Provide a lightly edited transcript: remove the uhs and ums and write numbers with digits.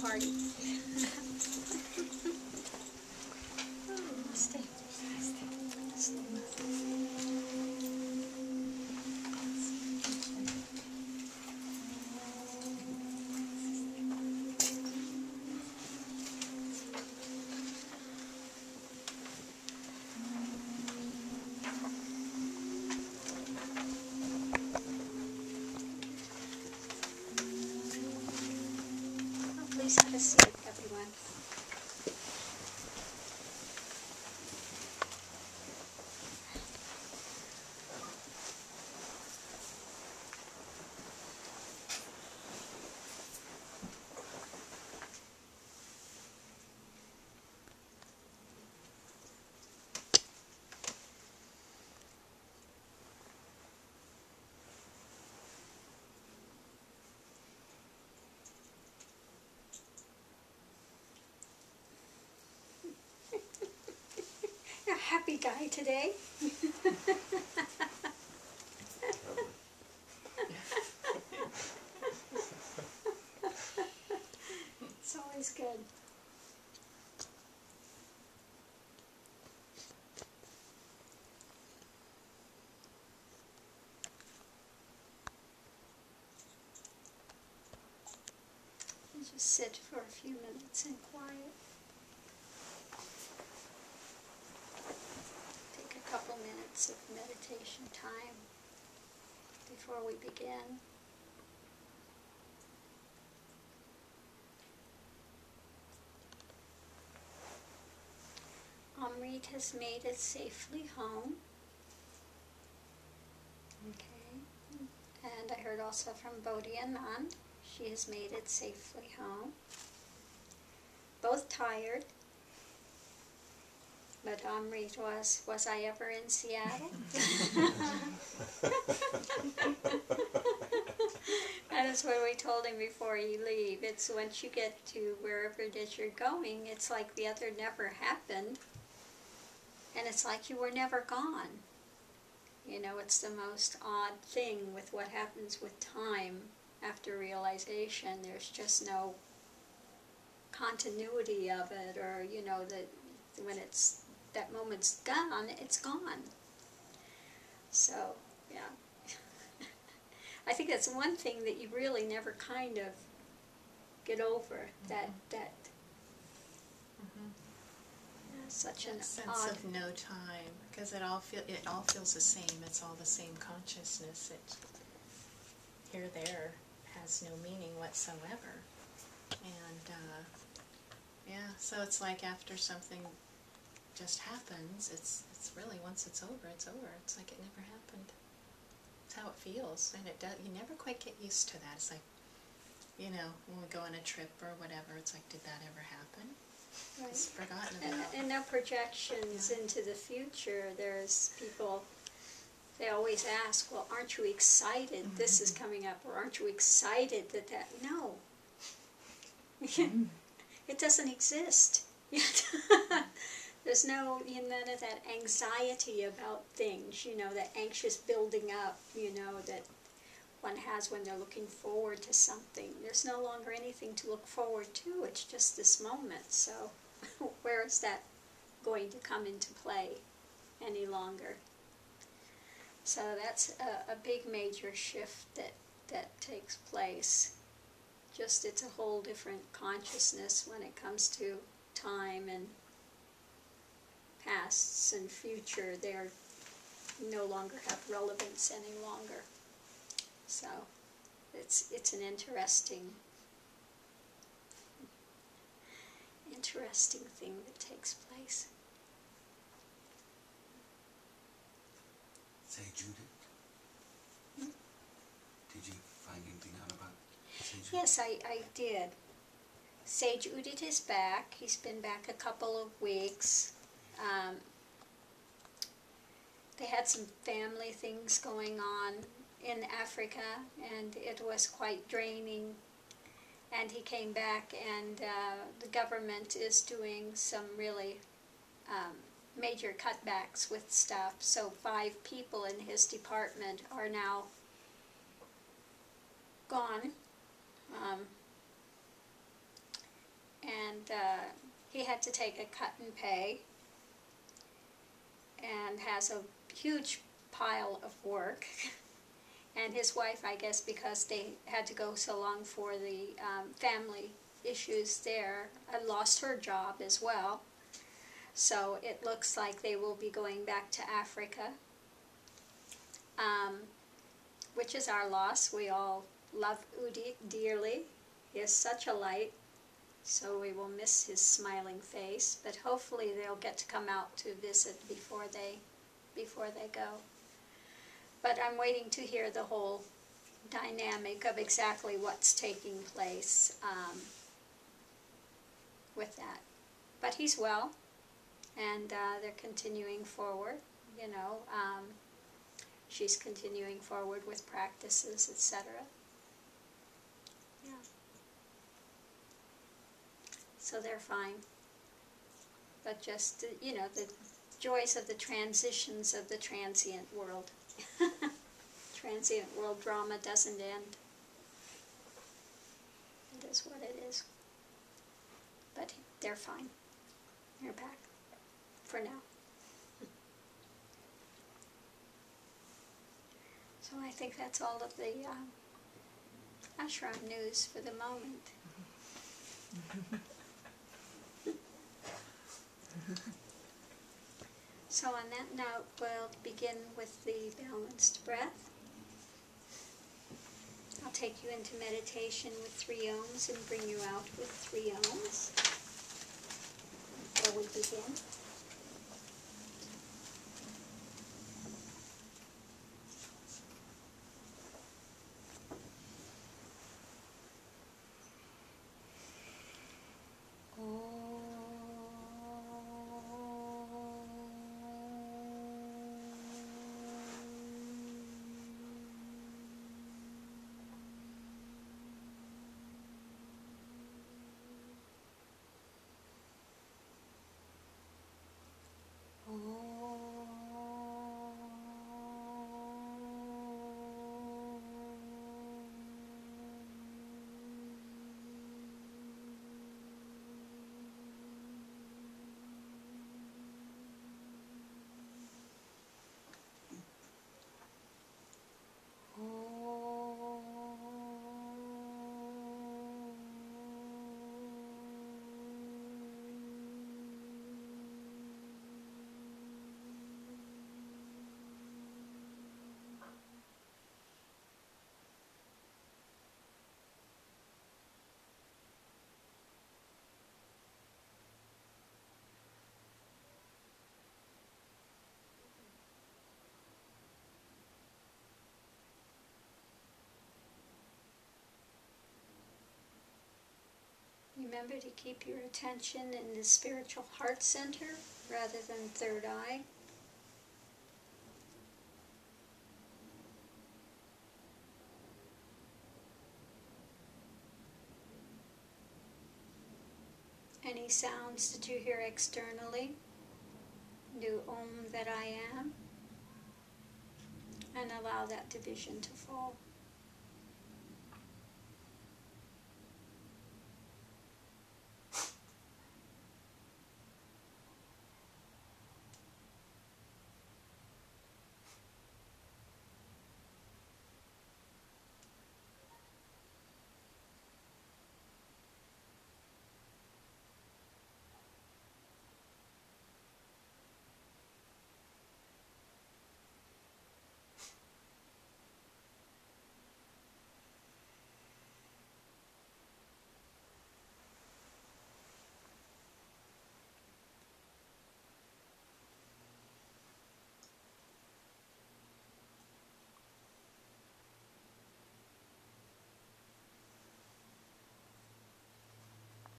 party. Stay. Please have a seat, everyone. A happy guy today. It's always good. You just sit for a few minutes in quiet. Take a couple minutes of meditation time before we begin. Amrit has made it safely home. Okay. And I heard also from Bodhi Anand. She has made it safely home. Both tired. But Amrit was I ever in Seattle? That is what we told him before you leave. It's once you get to wherever it is you're going, it's like the other never happened. And it's like you were never gone. You know, it's the most odd thing with what happens with time after realization. There's just no continuity of it, or, you know, that when it's that moment's gone, it's gone. So, yeah. I think that's one thing that you really never kind of get over, that such an sense odd of no time, because it all feels the same. It's all the same consciousness. It here there has no meaning whatsoever, and yeah. So it's like after something just happens, it's really, once it's over, it's over. It's like it never happened. It's how it feels, and it does. You never quite get used to that. It's like, you know, when we go on a trip or whatever, it's like, did that ever happen? Right. It's forgotten about. And no projections into the future. There's people, they always ask, well, aren't you excited this is coming up, or aren't you excited that no. It doesn't exist yet. There's no, none of that anxiety about things, you know, that anxious building up, you know, that one has when they're looking forward to something. There's no longer anything to look forward to. It's just this moment. So where is that going to come into play any longer? So that's a big major shift that takes place. Just it's a whole different consciousness when it comes to time and pasts and future. They're no longer have relevance any longer. So it's an interesting thing that takes place. Say, Judith, did you find anything out about Sage? Yes, I did. Sage Udit is back. He's been back a couple of weeks. They had some family things going on in Africa, and it was quite draining. And he came back, and the government is doing some really major cutbacks with stuff. So 5 people in his department are now gone. he had to take a cut and pay and has a huge pile of work. And his wife, I guess, because they had to go so long for the family issues there, lost her job as well. So it looks like they will be going back to Africa, which is our loss. We all love Udi dearly. He is such a light, so we will miss his smiling face. But hopefully they'll get to come out to visit before they go. But I'm waiting to hear the whole dynamic of exactly what's taking place with that. But he's well, and they're continuing forward, you know. She's continuing forward with practices, etc. Yeah. So they're fine. But just, you know, the joys of the transitions of the transient world. Transient world drama doesn't end. It is what it is. But they're fine. They're back. For now. So I think that's all of the ashram news for the moment. So on that note, we'll begin with the balanced breath. I'll take you into meditation with 3 ohms and bring you out with 3 ohms before we begin. Remember to keep your attention in the spiritual heart center rather than third eye. Any sounds that you hear externally, do Om that I am, and allow that division to fall.